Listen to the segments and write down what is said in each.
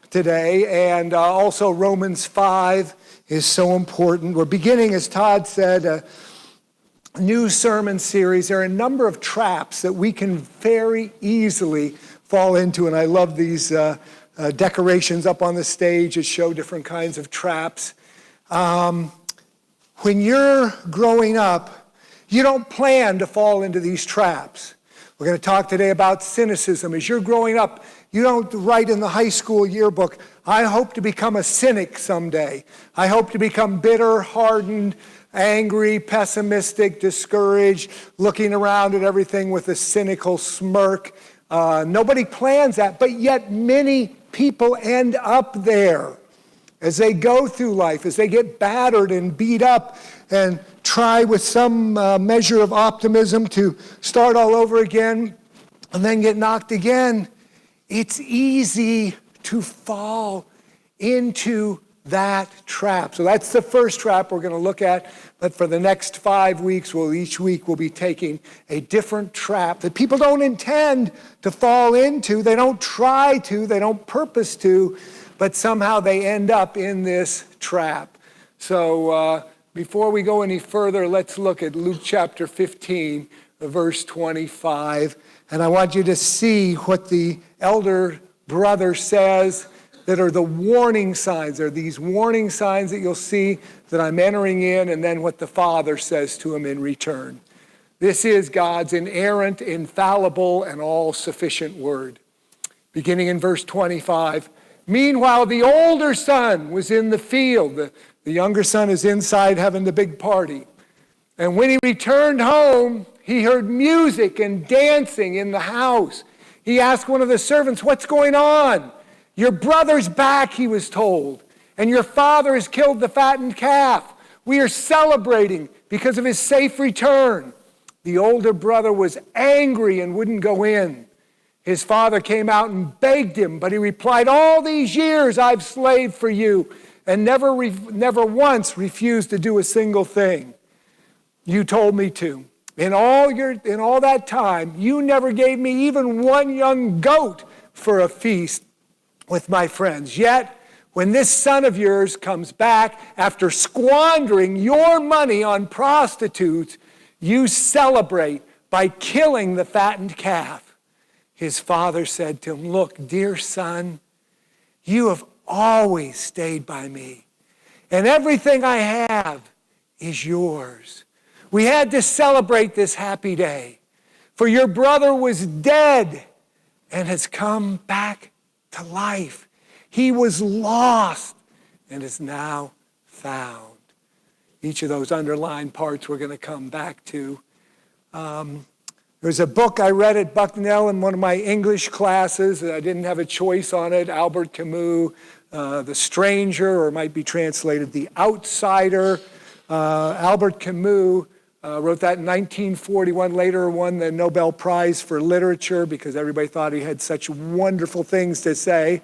today, and also Romans 5 is so important. We're beginning, as Todd said, a new sermon series. There are a number of traps that we can very easily fall into, and I love these decorations up on the stage that show different kinds of traps. When you're growing up, you don't plan to fall into these traps. We're going to talk today about cynicism. As you're growing up, you don't write in the high school yearbook, I hope to become a cynic someday. I hope to become bitter, hardened, angry, pessimistic, discouraged, looking around at everything with a cynical smirk. Nobody plans that, but yet many people end up there as they go through life, as they get battered and beat up and try with some measure of optimism to start all over again and then get knocked again. It's easy to fall into that trap. So that's the first trap we're going to look at. But for the next 5 weeks, each week we'll be taking a different trap that people don't intend to fall into. They don't try to. They don't purpose to. But somehow they end up in this trap. So before we go any further, let's look at Luke chapter 15, verse 25. And I want you to see what the elder brother says that are the warning signs. There are these warning signs that you'll see that I'm entering in, and then what the Father says to him in return. This is God's inerrant, infallible, and all-sufficient word. Beginning in verse 25. Meanwhile, the older son was in the field. The younger son is inside having the big party. And when he returned home, he heard music and dancing in the house. He asked one of the servants, "What's going on?" "Your brother's back," he was told, "and your father has killed the fattened calf. We are celebrating because of his safe return." The older brother was angry and wouldn't go in. His father came out and begged him, but he replied, "All these years I've slaved for you and never once refused to do a single thing you told me to. In all that time, you never gave me even one young goat for a feast with my friends. Yet, when this son of yours comes back after squandering your money on prostitutes, you celebrate by killing the fattened calf." His father said to him, "Look, dear son, you have always stayed by me, and everything I have is yours. We had to celebrate this happy day, for your brother was dead and has come back to life. He was lost and is now found." Each of those underlined parts we're going to come back to. There's a book I read at Bucknell in one of my English classes. I didn't have a choice on it. Albert Camus, The Stranger, or it might be translated The Outsider. Albert Camus wrote that in 1941, later won the Nobel Prize for Literature because everybody thought he had such wonderful things to say.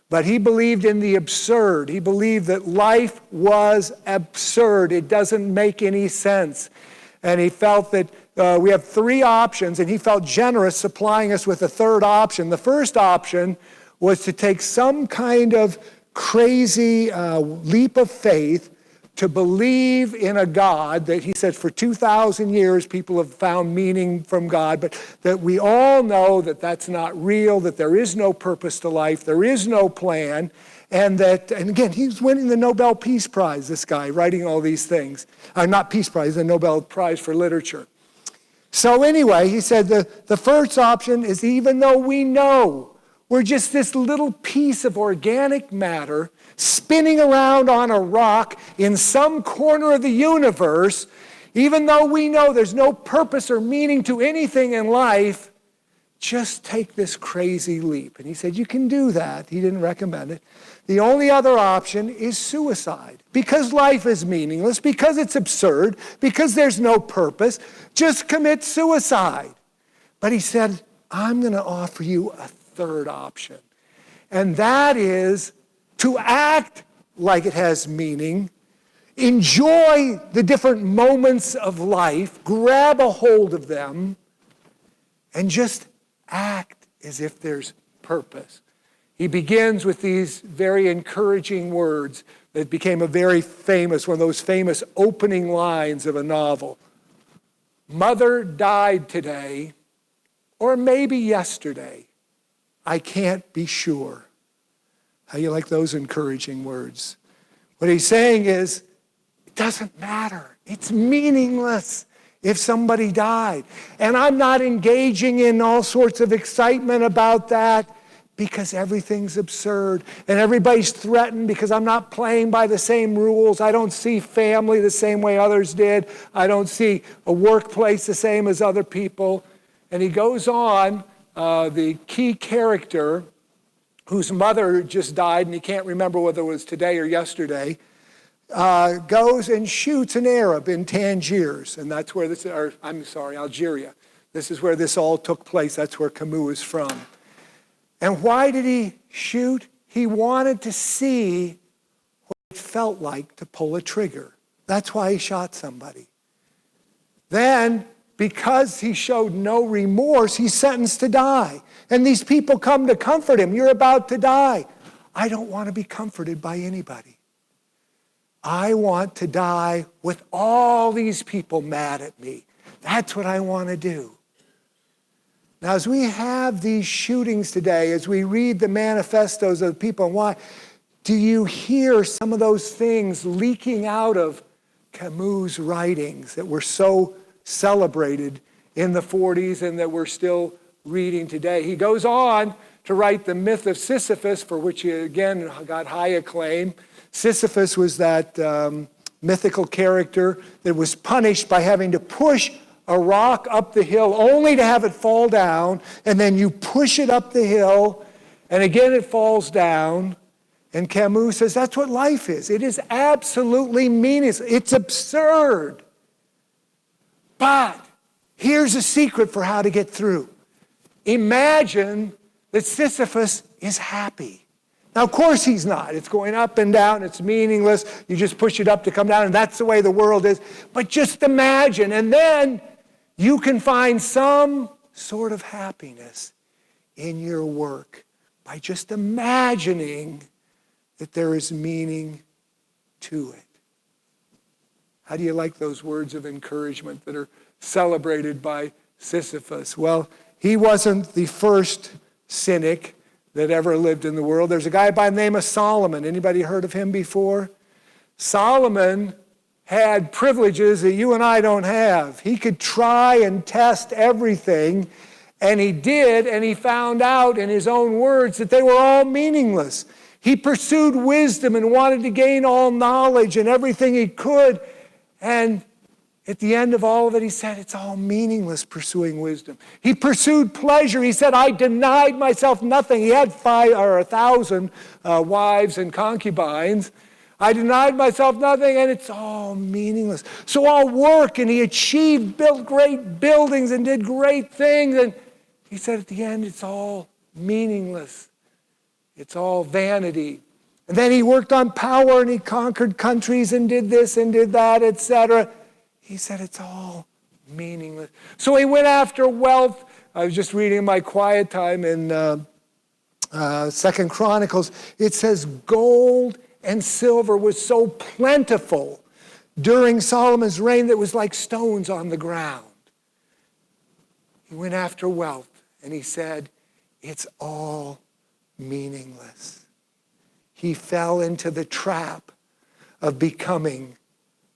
But he believed in the absurd. He believed that life was absurd. It doesn't make any sense. And he felt that we have three options, and he felt generous supplying us with a third option. The first option was to take some kind of crazy leap of faith to believe in a God that he said for 2,000 years people have found meaning from God, but that we all know that that's not real, that there is no purpose to life, there is no plan, and again, he's winning the Nobel Peace Prize, this guy, writing all these things. Not Peace Prize, the Nobel Prize for Literature. So anyway, he said the first option is even though we know we're just this little piece of organic matter spinning around on a rock in some corner of the universe, even though we know there's no purpose or meaning to anything in life, just take this crazy leap. And he said, you can do that. He didn't recommend it. The only other option is suicide. Because life is meaningless, because it's absurd, because there's no purpose, just commit suicide. But he said, I'm going to offer you a third option. And that is to act like it has meaning, enjoy the different moments of life, grab a hold of them, and just act as if there's purpose. He begins with these very encouraging words that became a very famous, one of those famous opening lines of a novel. Mother died today, or maybe yesterday. I can't be sure. How you like those encouraging words? What he's saying is, it doesn't matter. It's meaningless if somebody died. And I'm not engaging in all sorts of excitement about that because everything's absurd and everybody's threatened because I'm not playing by the same rules. I don't see family the same way others did. I don't see a workplace the same as other people. And he goes on, the key character whose mother just died, and he can't remember whether it was today or yesterday, goes and shoots an Arab in Tangiers, and that's where this, or I'm sorry, Algeria. This is where this all took place. That's where Camus is from. And why did he shoot? He wanted to see what it felt like to pull a trigger. That's why he shot somebody. Then, because he showed no remorse, he's sentenced to die. And these people come to comfort him. You're about to die. I don't want to be comforted by anybody. I want to die with all these people mad at me. That's what I want to do. Now, as we have these shootings today, as we read the manifestos of the people, why do you hear some of those things leaking out of Camus' writings that were so celebrated in the 40s and that we're still reading today? He goes on to write The Myth of Sisyphus, for which he again got high acclaim. Sisyphus was that mythical character that was punished by having to push a rock up the hill only to have it fall down, and then you push it up the hill, and again it falls down. And Camus says that's what life is. It is absolutely meaningless. It's absurd. But here's a secret for how to get through. Imagine that Sisyphus is happy. Now, of course he's not. It's going up and down. It's meaningless. You just push it up to come down, and that's the way the world is. But just imagine, and then you can find some sort of happiness in your work by just imagining that there is meaning to it. How do you like those words of encouragement that are celebrated by Sisyphus? Well, he wasn't the first cynic that ever lived in the world. There's a guy by the name of Solomon. Anybody heard of him before? Solomon had privileges that you and I don't have. He could try and test everything, and he did, and he found out in his own words that they were all meaningless. He pursued wisdom and wanted to gain all knowledge and everything he could, and at the end of all of it, he said, it's all meaningless pursuing wisdom. He pursued pleasure. He said, I denied myself nothing. He had 1,000 wives and concubines. I denied myself nothing, and it's all meaningless. So I'll work, and he built great buildings and did great things. And he said at the end, it's all meaningless. It's all vanity. And then he worked on power, and he conquered countries and did this and did that, etc. He said it's all meaningless. So he went after wealth. I was just reading in my quiet time in 2 Chronicles. It says gold and silver was so plentiful during Solomon's reign that it was like stones on the ground. He went after wealth, and he said, it's all meaningless. He fell into the trap of becoming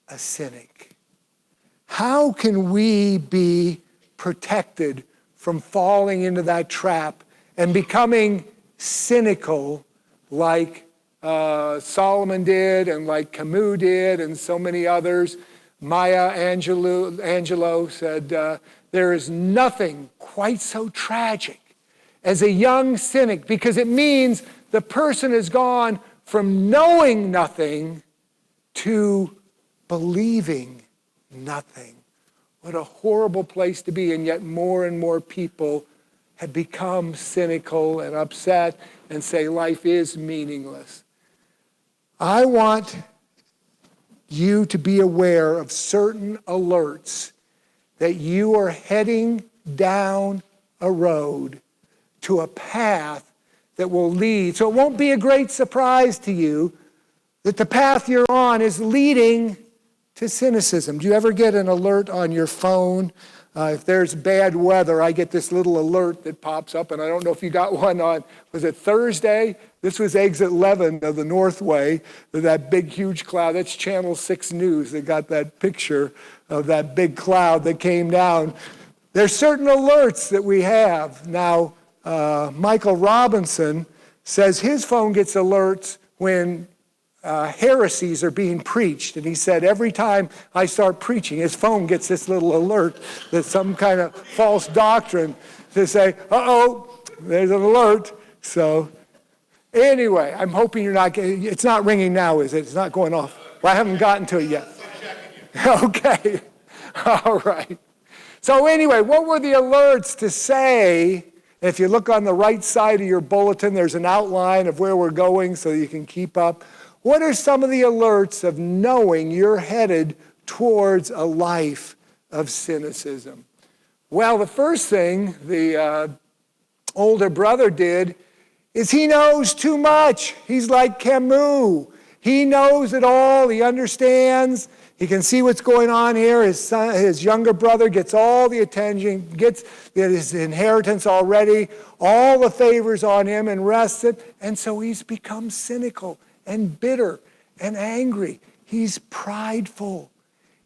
a cynic. How can we be protected from falling into that trap and becoming cynical like Solomon did and like Camus did and so many others? Maya Angelou said, there is nothing quite so tragic as a young cynic, because it means the person has gone from knowing nothing to believing nothing. What a horrible place to be, and yet more and more people have become cynical and upset and say life is meaningless. I want you to be aware of certain alerts that you are heading down a road to a path that will lead. So it won't be a great surprise to you that the path you're on is leading to cynicism. Do you ever get an alert on your phone? If there's bad weather, I get this little alert that pops up, and I don't know if you got one on, was it Thursday? This was exit 11 of the Northway, that big, huge cloud. That's Channel 6 News that got that picture of that big cloud that came down. There's certain alerts that we have. Now, Michael Robinson says his phone gets alerts when heresies are being preached. And he said every time I start preaching, his phone gets this little alert that some kind of false doctrine to say, uh-oh, there's an alert. So anyway, I'm hoping you're not getting, it's not ringing now, is it? It's not going off. Well, I haven't gotten to it yet. Okay. All right. So anyway, what were the alerts to say? If you look on the right side of your bulletin, there's an outline of where we're going so you can keep up. What are some of the alerts of knowing you're headed towards a life of cynicism? Well, the first thing the older brother did is he knows too much. He's like Camus. He knows it all. He understands. He can see what's going on here. His younger brother gets all the attention, gets his inheritance already, all the favors on him and rests it. And so he's become cynical and bitter and angry. He's prideful.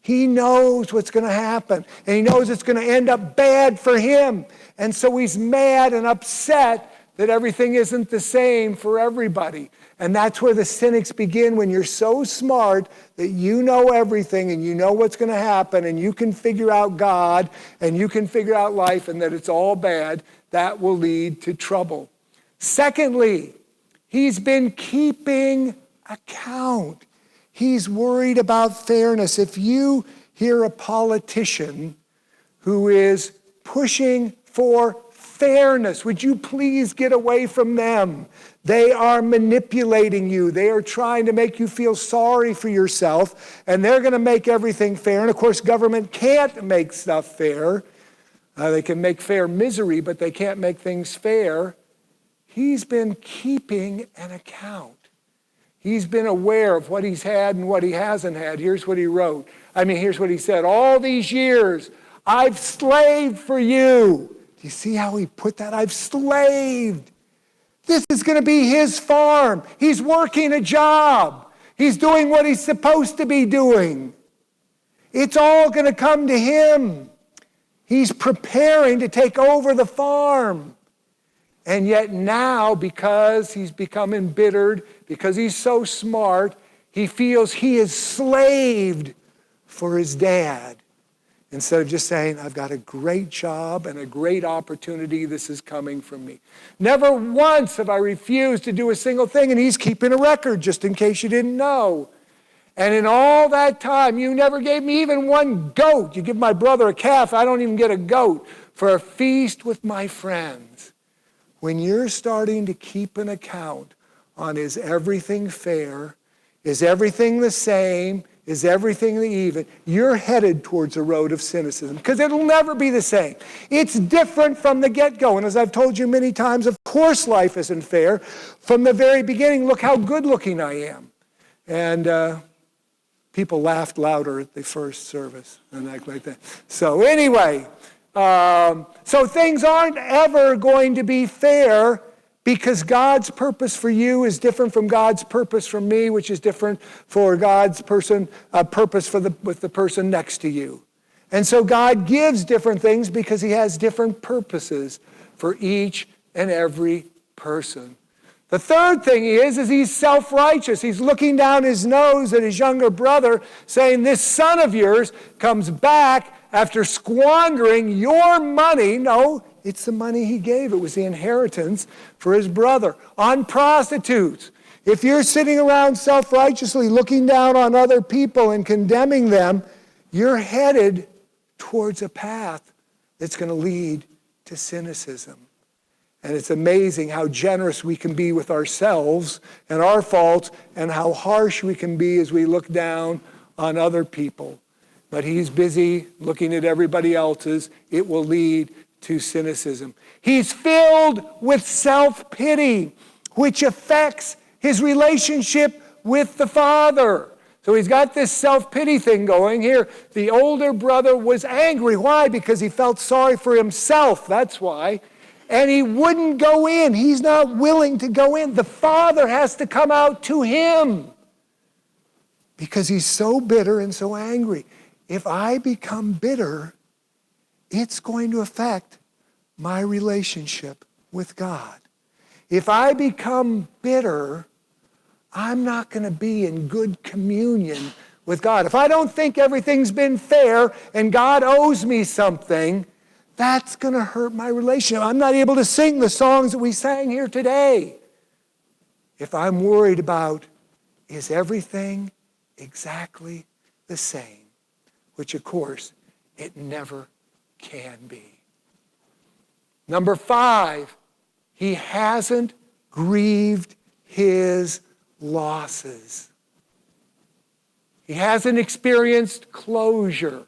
He knows what's going to happen, and he knows it's going to end up bad for him. And so he's mad and upset that everything isn't the same for everybody. And that's where the cynics begin, when you're so smart that you know everything and you know what's going to happen and you can figure out God and you can figure out life and that it's all bad. That will lead to trouble. Secondly, he's been keeping account. He's worried about fairness. If you hear a politician who is pushing for fairness, would you please get away from them? They are manipulating you. They are trying to make you feel sorry for yourself, and they're going to make everything fair. And of course, government can't make stuff fair. They can make fair misery, but they can't make things fair. He's been keeping an account. He's been aware of what he's had and what he hasn't had. Here's what he wrote. Here's what he said. All these years, I've slaved for you. Do you see how he put that? I've slaved. This is going to be his farm. He's working a job. He's doing what he's supposed to be doing. It's all going to come to him. He's preparing to take over the farm. And yet now, because he's become embittered, because he's so smart, he feels he is slaved for his dad. Instead of just saying, I've got a great job and a great opportunity, this is coming from me. Never once have I refused to do a single thing, and he's keeping a record, just in case you didn't know. And in all that time, you never gave me even one goat. You give my brother a calf, I don't even get a goat for a feast with my friends. When you're starting to keep an account on, is everything fair? Is everything the same? Is everything the even? You're headed towards a road of cynicism, because it'll never be the same. It's different from the get-go. And as I've told you many times, of course life isn't fair. From the very beginning, look how good-looking I am. And people laughed louder at the first service and act like that. So anyway, so things aren't ever going to be fair, because God's purpose for you is different from God's purpose for me, which is different for God's purpose with the person next to you. And so God gives different things because he has different purposes for each and every person. The third thing is he's self-righteous. He's looking down his nose at his younger brother, saying, this son of yours comes back after squandering your money. No, it's the money he gave. It was the inheritance for his brother. On prostitutes. If you're sitting around self-righteously looking down on other people and condemning them, you're headed towards a path that's going to lead to cynicism. And it's amazing how generous we can be with ourselves and our faults, and how harsh we can be as we look down on other people. But he's busy looking at everybody else's. It will lead to cynicism. He's filled with self-pity, which affects his relationship with the Father. So he's got this self-pity thing going here. The older brother was angry. Why? Because he felt sorry for himself. That's why. And he wouldn't go in. He's not willing to go in. The Father has to come out to him because he's so bitter and so angry. If I become bitter, it's going to affect my relationship with God. If I become bitter, I'm not going to be in good communion with God. If I don't think everything's been fair and God owes me something, that's going to hurt my relationship. I'm not able to sing the songs that we sang here today. If I'm worried about, is everything exactly the same? Which, of course, it never can be. Number 5, he hasn't grieved his losses. He hasn't experienced closure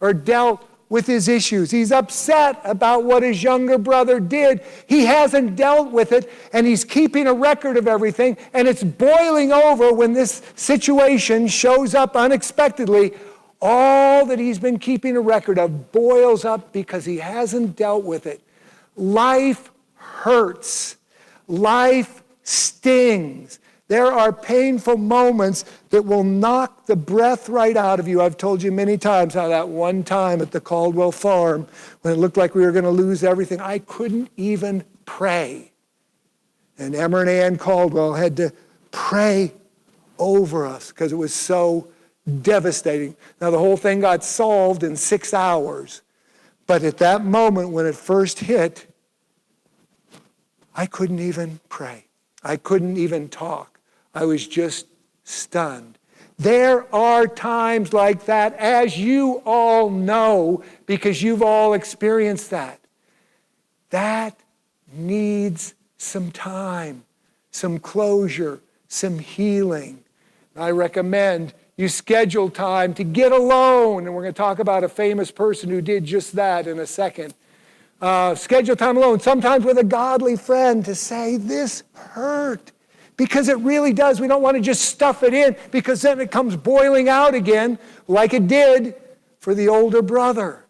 or dealt with his issues. He's upset about what his younger brother did. He hasn't dealt with it, and he's keeping a record of everything, and it's boiling over when this situation shows up unexpectedly. All that he's been keeping a record of boils up because he hasn't dealt with it. Life hurts. Life stings. There are painful moments that will knock the breath right out of you. I've told you many times how that one time at the Caldwell farm, when it looked like we were going to lose everything, I couldn't even pray. And Emma and Ann Caldwell had to pray over us because it was so devastating. Now, the whole thing got solved in 6 hours. But at that moment when it first hit, I couldn't even pray. I couldn't even talk. I was just stunned. There are times like that, as you all know, because you've all experienced that. That needs some time, some closure, some healing. I recommend you schedule time to get alone, and we're going to talk about a famous person who did just that in a second. Schedule time alone, sometimes with a godly friend, to say, this hurt. Because it really does. We don't want to just stuff it in, because then it comes boiling out again like it did for the older brother.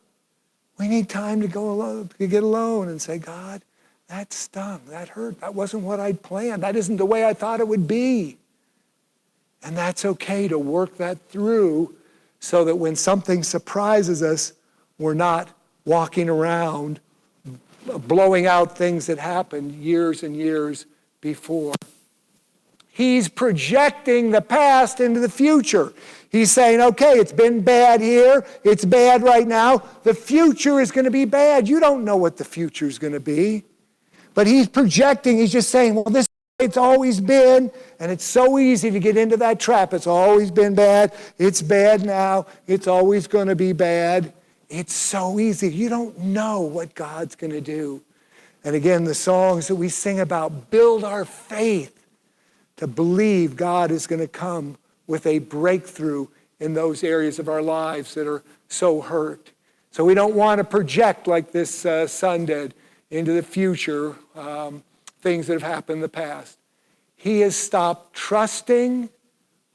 We need time to go alone, to get alone and say, God, that stung, that hurt. That wasn't what I'd planned. That isn't the way I thought it would be. And that's okay to work that through so that when something surprises us, we're not walking around blowing out things that happened years and years before. He's projecting the past into the future. He's saying, okay, it's been bad here. It's bad right now. The future is going to be bad. You don't know what the future is going to be. But he's projecting. He's just saying, well, this is the way it's always been. And it's so easy to get into that trap. It's always been bad. It's bad now. It's always going to be bad. It's so easy. You don't know what God's going to do. And again, the songs that we sing about build our faith to believe God is going to come with a breakthrough in those areas of our lives that are so hurt. So we don't want to project like this son did into the future, things that have happened in the past. He has stopped trusting,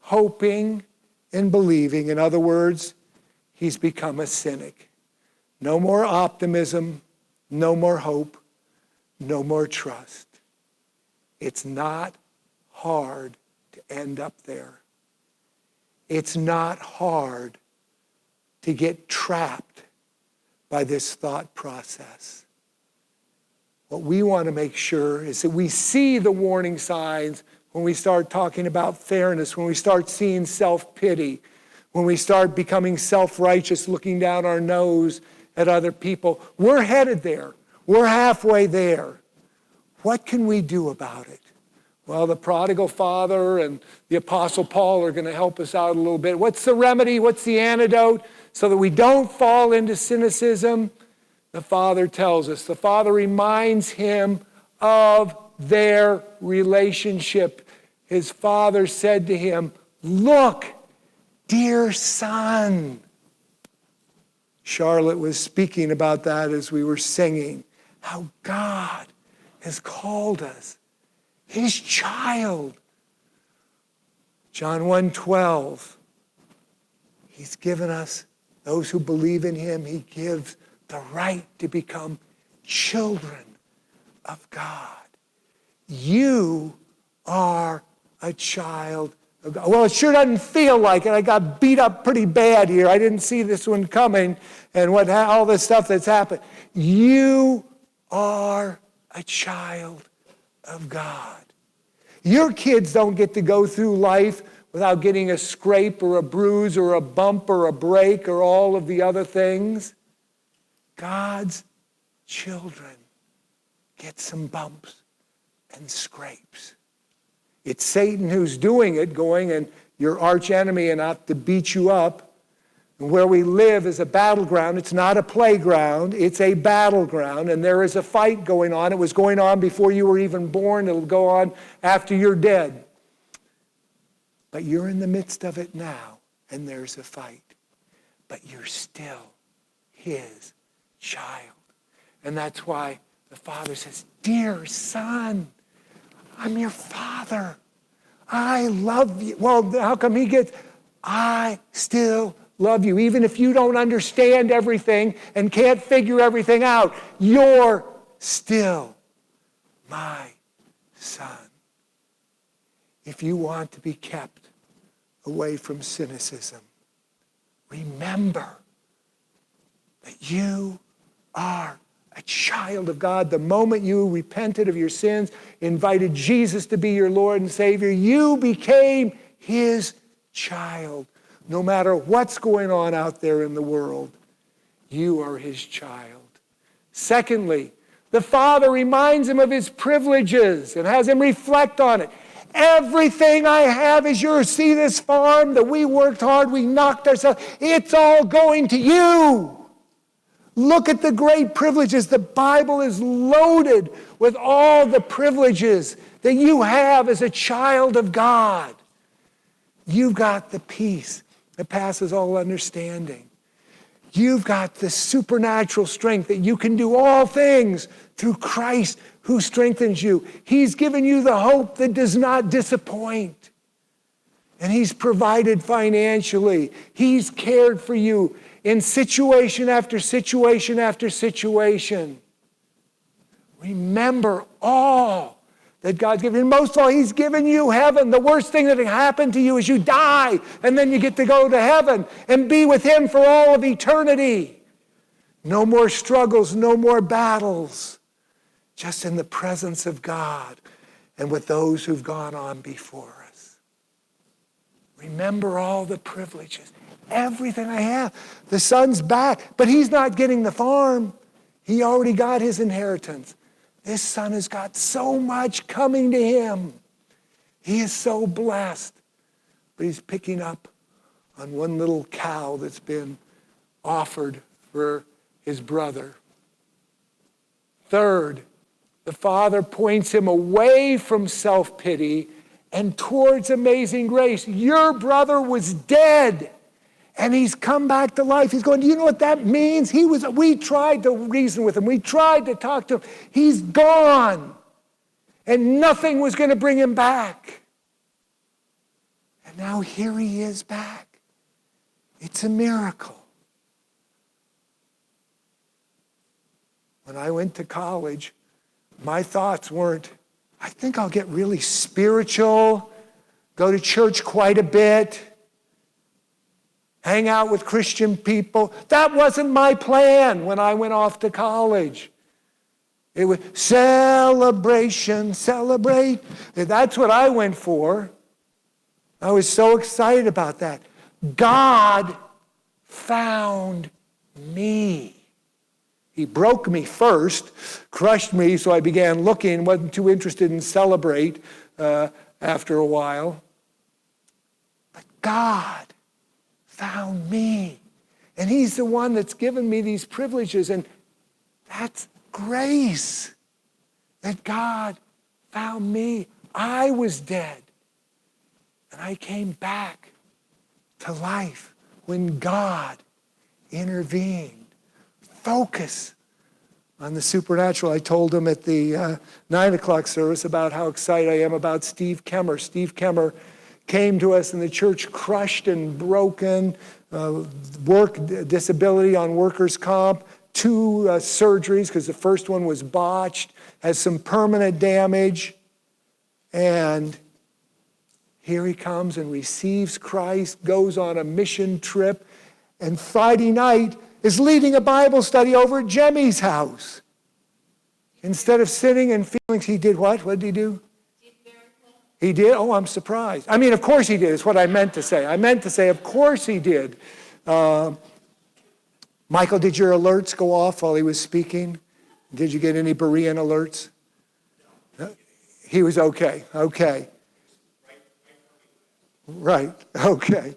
hoping, and believing. In other words, he's become a cynic. No more optimism, no more hope, no more trust. It's not hard to end up there. It's not hard to get trapped by this thought process. What we want to make sure is that we see the warning signs when we start talking about fairness, when we start seeing self-pity, when we start becoming self-righteous, looking down our nose at other people. We're headed there. We're halfway there. What can we do about it? Well, the prodigal father and the Apostle Paul are going to help us out a little bit. What's the remedy? What's the antidote so that we don't fall into cynicism? The father tells us. The father reminds him of their relationship. His father said to him, "Look, dear son, Charlotte was speaking about that as we were singing, how God has called us his child. John 1:12, he's given us, those who believe in him, he gives the right to become children of God. You are a child of God. Well, it sure doesn't feel like it. I got beat up pretty bad here. I didn't see this one coming and all this stuff that's happened. You are a child of God. Your kids don't get to go through life without getting a scrape or a bruise or a bump or a break or all of the other things. God's children get some bumps and scrapes. It's Satan who's doing it, going and your arch enemy and out to beat you up. And where we live is a battleground. It's not a playground. It's a battleground. And there is a fight going on. It was going on before you were even born. It'll go on after you're dead. But you're in the midst of it now, and there's a fight. But you're still his child. And that's why the Father says, dear son, I'm your father. I love you. Well, how come he gets, I still love you. Even if you don't understand everything and can't figure everything out, you're still my son. If you want to be kept away from cynicism, remember that you are a child of God. The moment you repented of your sins, invited Jesus to be your Lord and Savior, you became his child. No matter what's going on out there in the world, you are his child. Secondly, the Father reminds him of his privileges and has him reflect on it. Everything I have is yours. See this farm that we worked hard, we knocked ourselves. It's all going to you. Look at the great privileges. The Bible is loaded with all the privileges that you have as a child of God. You've got the peace that passes all understanding. You've got the supernatural strength that you can do all things through Christ who strengthens you. He's given you the hope that does not disappoint. And he's provided financially. He's cared for you in situation after situation after situation. Remember all that God's given. And most of all, he's given you heaven. The worst thing that can happen to you is you die, and then you get to go to heaven and be with him for all of eternity. No more struggles, no more battles. Just in the presence of God and with those who've gone on before us. Remember all the privileges. Everything I have. The son's back, but he's not getting the farm. He already got his inheritance. This son has got so much coming to him. He is so blessed. But he's picking up on one little cow that's been offered for his brother. Third, the Father points him away from self-pity and towards amazing grace. Your brother was dead, and he's come back to life. He's going, do you know what that means? We tried to reason with him. We tried to talk to him. He's gone, and nothing was going to bring him back. And now here he is back. It's a miracle. When I went to college, my thoughts weren't, I think I'll get really spiritual, go to church quite a bit, hang out with Christian people. That wasn't my plan when I went off to college. It was celebration, celebrate. That's what I went for. I was so excited about that. God found me. He broke me first, crushed me, so I began looking, wasn't too interested in celebrate after a while. But God found me. And he's the one that's given me these privileges. And that's grace that God found me. I was dead. And I came back to life when God intervened. Focus on the supernatural. I told him at the 9 o'clock service about how excited I am about Steve Kemmer. Steve Kemmer came to us in the church crushed and broken, work disability on workers' comp, 2 surgeries because the first one was botched, has some permanent damage, and here he comes and receives Christ, goes on a mission trip, and Friday night is leading a Bible study over at Jemmy's house. Instead of sitting and feeling, he did what? What did he do? He did? Oh, I'm surprised. I mean, of course he did, is what I meant to say. I meant to say, of course he did. Michael, did your alerts go off while he was speaking? Did you get any Berean alerts? He was okay. Okay. Right. Okay.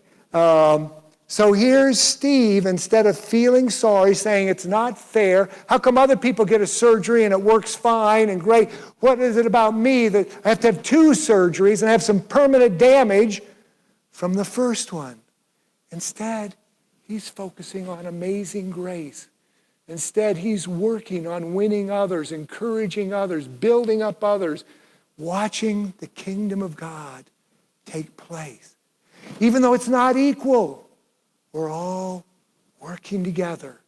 So here's Steve, instead of feeling sorry, saying it's not fair. How come other people get a surgery and it works fine and great? What is it about me that I have to have 2 surgeries and have some permanent damage from the first one? Instead, he's focusing on amazing grace. Instead, he's working on winning others, encouraging others, building up others, watching the kingdom of God take place. Even though it's not equal, we're all working together,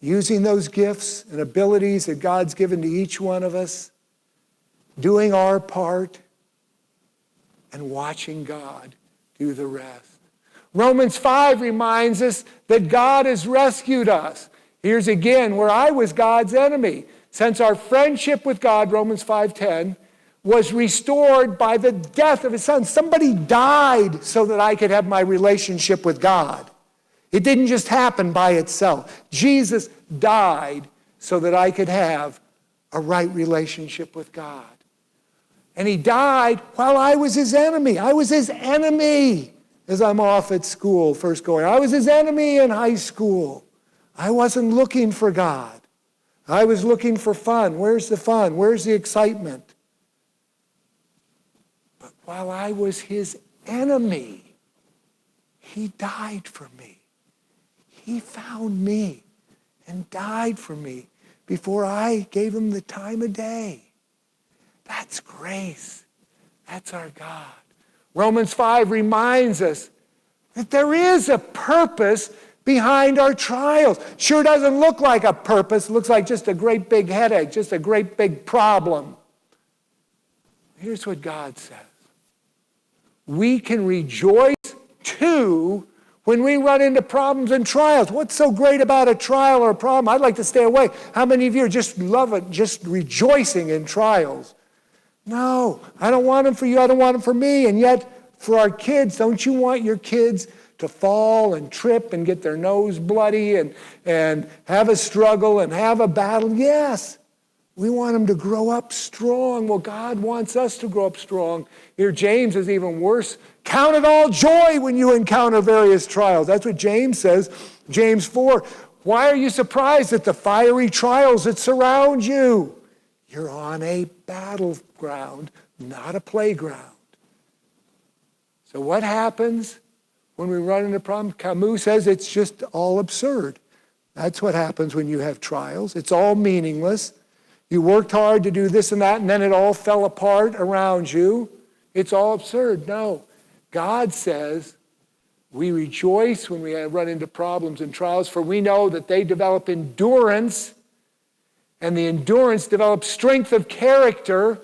using those gifts and abilities that God's given to each one of us, doing our part, and watching God do the rest. Romans 5 reminds us that God has rescued us. Here's again where I was God's enemy. Since our friendship with God, Romans 5:10, was restored by the death of his son. Somebody died so that I could have my relationship with God. It didn't just happen by itself. Jesus died so that I could have a right relationship with God. And he died while I was his enemy. I was his enemy as I'm off at school, first going. I was his enemy in high school. I wasn't looking for God. I was looking for fun. Where's the fun? Where's the excitement? But while I was his enemy, he died for me. He found me and died for me before I gave him the time of day. That's grace. That's our God. Romans 5 reminds us that there is a purpose behind our trials. Sure doesn't look like a purpose. It looks like just a great big headache, just a great big problem. Here's what God says. We can rejoice too when we run into problems and trials. What's so great about a trial or a problem? I'd like to stay away. How many of you just love it, just rejoicing in trials? No, I don't want them for you. I don't want them for me. And yet, for our kids, don't you want your kids to fall and trip and get their nose bloody and have a struggle and have a battle? Yes. We want them to grow up strong. Well, God wants us to grow up strong. Here, James is even worse. Count it all joy when you encounter various trials. That's what James says. James 4. Why are you surprised at the fiery trials that surround you? You're on a battleground, not a playground. So what happens when we run into problems? Camus says it's just all absurd. That's what happens when you have trials. It's all meaningless. You worked hard to do this and that, and then it all fell apart around you. It's all absurd. No. God says we rejoice when we run into problems and trials, for we know that they develop endurance, and the endurance develops strength of character,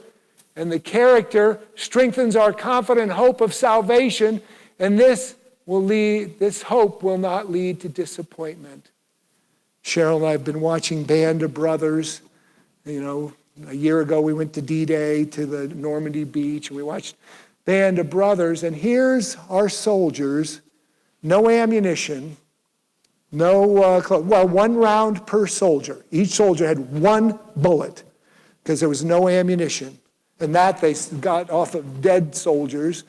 and the character strengthens our confident hope of salvation, and this hope will not lead to disappointment. Cheryl and I have been watching Band of Brothers. You know, a year ago we went to D-Day to the Normandy beach, and we watched Band of Brothers, and here's our soldiers, no ammunition, no, 1 round per soldier. Each soldier had 1 bullet because there was no ammunition. And that they got off of dead soldiers.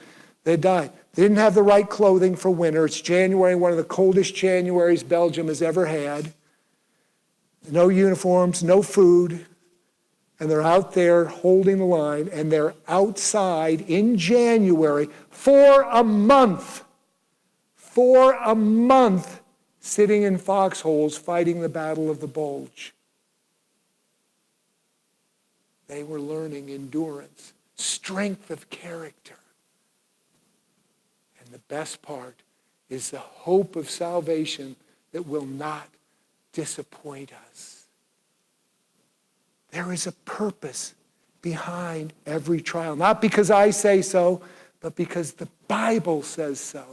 They died. They didn't have the right clothing for winter. It's January, one of the coldest Januaries Belgium has ever had. No uniforms, no food. And they're out there holding the line, and they're outside in January for a month. For a month, sitting in foxholes fighting the battle of the bulge. They were learning endurance, strength of character. And the best part is the hope of salvation that will not disappoint us. There is a purpose behind every trial. Not because I say so, but because the Bible says so.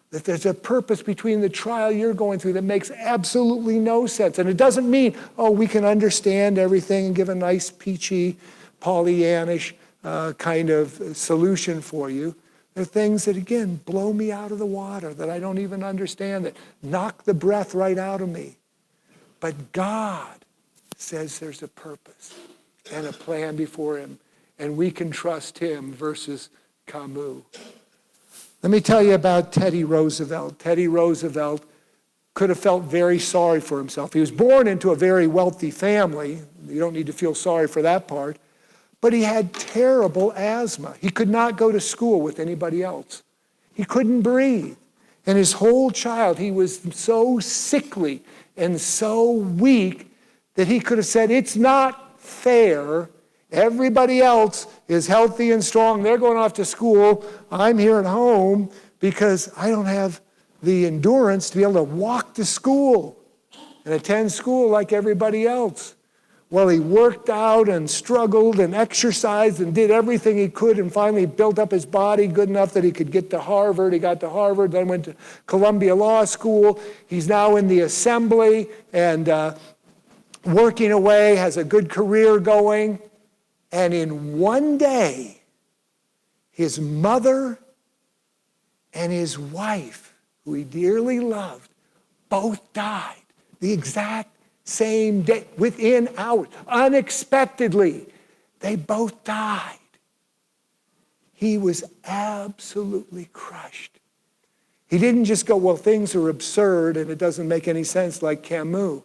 That there's a purpose between the trial you're going through that makes absolutely no sense. And it doesn't mean, we can understand everything and give a nice, peachy, Pollyannish kind of solution for you. There are things that, again, blow me out of the water, that I don't even understand, that knock the breath right out of me. But God says there's a purpose and a plan before him, and we can trust him versus Camus. Let me tell you about Teddy Roosevelt. Teddy Roosevelt could have felt very sorry for himself. He was born into a very wealthy family. You don't need to feel sorry for that part. But he had terrible asthma. He could not go to school with anybody else. He couldn't breathe. And his whole child, he was so sickly and so weak that he could have said, it's not fair. Everybody else is healthy and strong. They're going off to school. I'm here at home because I don't have the endurance to be able to walk to school and attend school like everybody else. Well, he worked out and struggled and exercised and did everything he could and finally built up his body good enough that he could get to Harvard. He got to Harvard, then went to Columbia Law School. He's now in the assembly and working away, has a good career going. And in one day, his mother and his wife, who he dearly loved, both died the exact same day, within hours, unexpectedly. They both died. He was absolutely crushed. He didn't just go, well, things are absurd and it doesn't make any sense like Camus.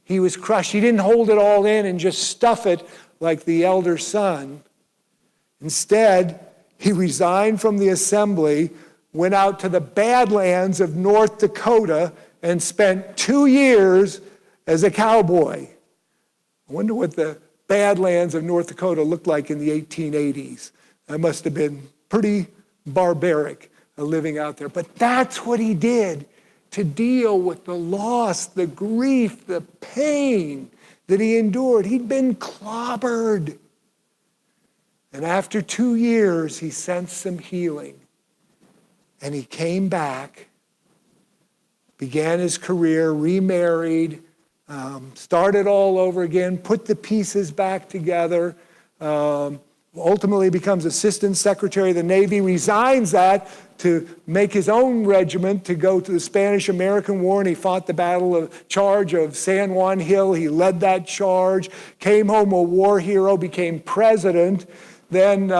He was crushed. He didn't hold it all in and just stuff it like the elder son. Instead, he resigned from the assembly, went out to the Badlands of North Dakota, and spent 2 years as a cowboy. I wonder what the Badlands of North Dakota looked like in the 1880s. That must have been pretty barbaric, living out there. But that's what he did to deal with the loss, the grief, the pain that he endured. He'd been clobbered. And after 2 years, he sensed some healing. And he came back, began his career, remarried, started all over again, put the pieces back together, ultimately becomes Assistant Secretary of the Navy, resigns that to make his own regiment to go to the Spanish-American War, and he fought the charge of San Juan Hill. He led that charge, came home a war hero, became president. Then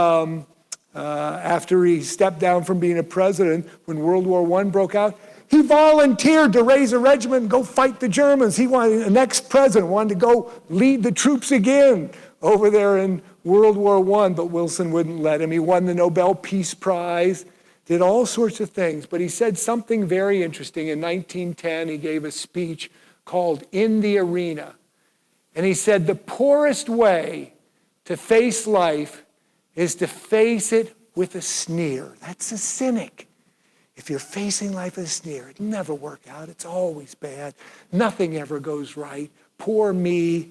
after he stepped down from being a president, when World War I broke out, he volunteered to raise a regiment and go fight the Germans. He wanted, the next president wanted to go lead the troops again over there in World War I, but Wilson wouldn't let him. He won the Nobel Peace Prize, did all sorts of things. But he said something very interesting. In 1910, he gave a speech called In the Arena. And he said, the poorest way to face life is to face it with a sneer. That's a cynic. If you're facing life with a sneer, it'll never work out. It's always bad. Nothing ever goes right. Poor me.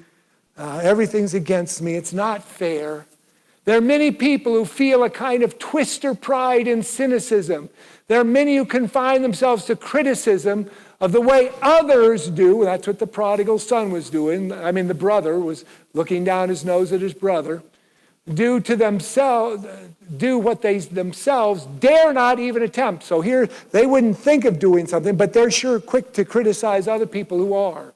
Everything's against me. It's not fair. There are many people who feel a kind of twister pride in cynicism. There are many who confine themselves to criticism of the way others do. That's what the prodigal son was doing. The brother was looking down his nose at his brother. Do what they themselves dare not even attempt. So here, they wouldn't think of doing something, but they're sure quick to criticize other people who are.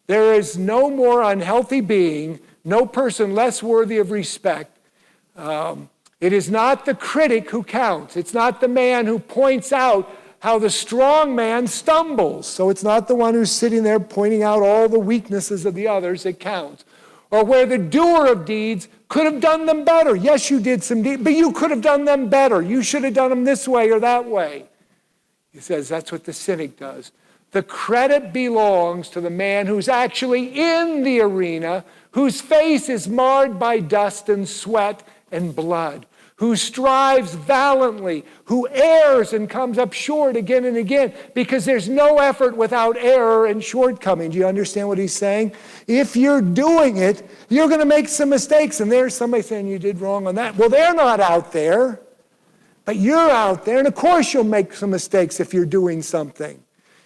There is no more unhealthy being, no person less worthy of respect. It is not the critic who counts. It's not the man who points out how the strong man stumbles. So it's not the one who's sitting there pointing out all the weaknesses of the others that counts. Or where the doer of deeds could have done them better. Yes, you did some deeds, but you could have done them better. You should have done them this way or that way. He says that's what the cynic does. The credit belongs to the man who's actually in the arena, whose face is marred by dust and sweat and blood, who strives valiantly, who errs and comes up short again and again, because there's no effort without error and shortcoming. Do you understand what he's saying? If you're doing it, you're going to make some mistakes, and there's somebody saying you did wrong on that. Well, they're not out there, but you're out there, and of course you'll make some mistakes if you're doing something,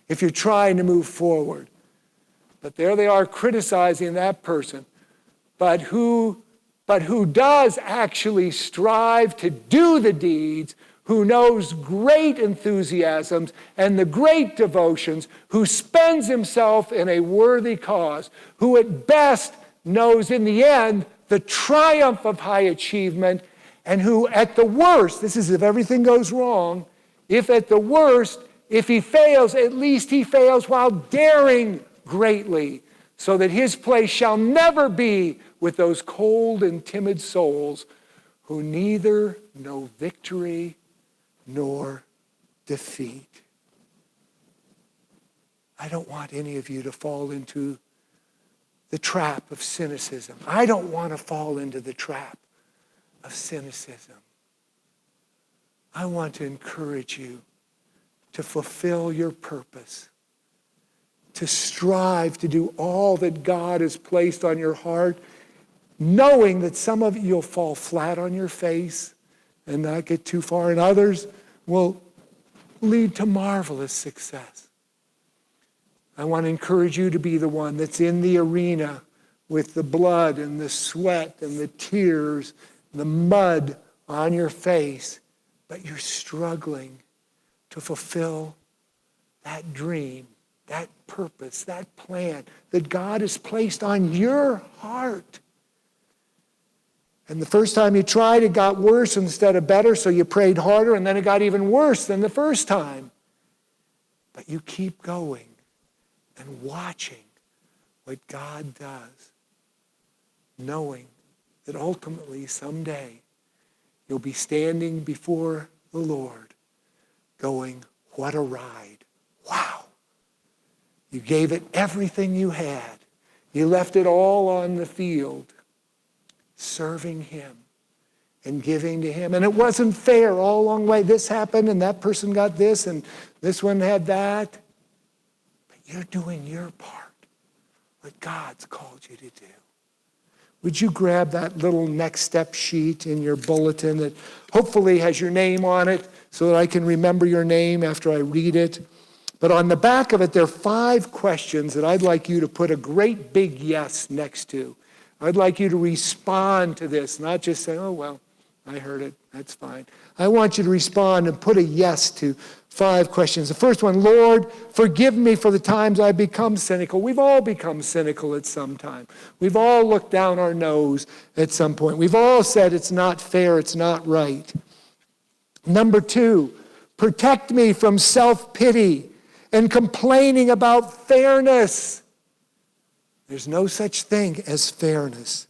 if you're trying to move forward. But there they are criticizing that person, but who does actually strive to do the deeds, who knows great enthusiasms and the great devotions, who spends himself in a worthy cause, who at best knows in the end the triumph of high achievement, and who at the worst, this is if everything goes wrong, if at the worst, if he fails, at least he fails while daring greatly, so that his place shall never be with those cold and timid souls who neither know victory nor defeat. I don't want any of you to fall into the trap of cynicism. I don't want to fall into the trap of cynicism. I want to encourage you to fulfill your purpose, to strive to do all that God has placed on your heart, knowing that some of you'll fall flat on your face and not get too far, and others will lead to marvelous success. I want to encourage you to be the one that's in the arena with the blood and the sweat and the tears, the mud on your face, but you're struggling to fulfill that dream, that purpose, that plan that God has placed on your heart. And the first time you tried, it got worse instead of better, so you prayed harder, and then it got even worse than the first time. But you keep going and watching what God does, knowing that ultimately someday you'll be standing before the Lord going, what a ride. Wow. You gave it everything you had. You left it all on the field, serving him and giving to him. And it wasn't fair all along the way. This happened and that person got this and this one had that. But you're doing your part, what God's called you to do. Would you grab that little next step sheet in your bulletin that hopefully has your name on it so that I can remember your name after I read it. But on the back of it, there are 5 questions that I'd like you to put a great big yes next to. I'd like you to respond to this, not just say, oh, well, I heard it, that's fine. I want you to respond and put a yes to 5 questions. The first one, Lord, forgive me for the times I've become cynical. We've all become cynical at some time. We've all looked down our nose at some point. We've all said it's not fair, it's not right. Number 2, protect me from self-pity and complaining about fairness. There's no such thing as fairness.